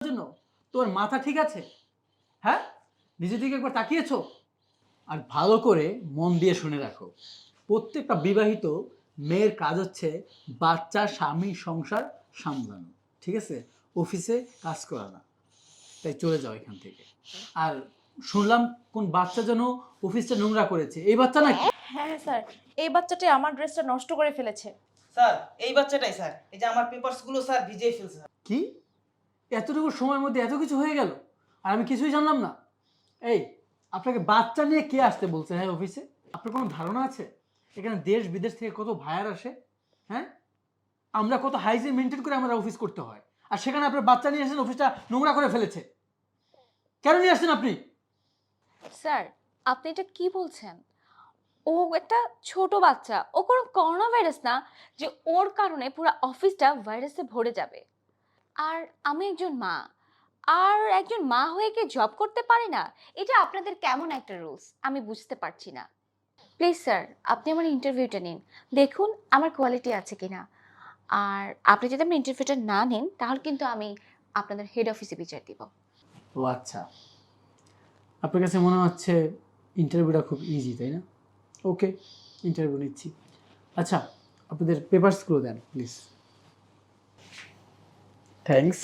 জন্য তোমার মাথা ঠিক আছে? হ্যাঁ, নিজের দিকে একবার তাকিয়েছো? আর ভালো করে মন দিয়ে শুনে রাখো, প্রত্যেকটা বিবাহিত মেয়ের কাজ হচ্ছে বাচ্চা, স্বামী, সংসার সামলানো। ঠিক আছে? অফিসে কাজ করা না। তাই চলে যাও এখান থেকে। আর শুনলাম কোন বাচ্চা যেন অফিসটা নোংরা করেছে, এই বাচ্চা নাকি? হ্যাঁ স্যার, এই বাচ্চাটি আমার ড্রেসটা নষ্ট করে ফেলেছে। স্যার এই বাচ্চাটাই স্যার, এই যে আমার পেপারস গুলো স্যার ভিজিয়ে ফেলছে স্যার। কি, এতটুকু সময়ের মধ্যে এত কিছু হয়ে গেল আর আমি কিছুই জানলাম না? এই, আপনাকে বাচ্চা নিয়ে কে আসতে বলছে হ্যাঁ অফিসে? আপনার কোনো ধারণা আছে এখানে দেশ বিদেশ থেকে কত ভাইয়ার আসে? হ্যাঁ, আমরা কত হাইজিন মেনটেন করে আমরা অফিস করতে হয়, আর সেখানে আপনার বাচ্চা নিয়ে এসেছেন অফিসটা নোংরা করে ফেলেছে। কেন নিয়ে আসছেন আপনি? স্যার, আপনি এটা কি বলছেন? ও একটা ছোট বাচ্চা, ও কোনো করোনা ভাইরাস না যে ওর কারণে পুরো অফিসটা ভাইরাসে ভরে যাবে। আর আমি একজন মা, আর একজন মা হয়ে কি জব করতে পারে না? এটা আপনাদের কেমন একটা রুলস আমি বুঝতে পারছি না। প্লিজ স্যার, আপনি আমার ইন্টারভিউটা নিন, দেখুন আমার কোয়ালিটি আছে কিনা। আর আপনি যদি আমার ইন্টারভিউটা না নেন তাহলে কিন্তু আমি আপনাদের হেড অফিসে বিচার দিব। ও আচ্ছা, আপনার কাছে মনে হচ্ছে ইন্টারভিউটা খুব ইজি, তাই না? ওকে, ইন্টারভিউ নিচ্ছি। আচ্ছা, আপনাদের পেপারসগুলো দেন প্লিজ। থ্যাঙ্কস।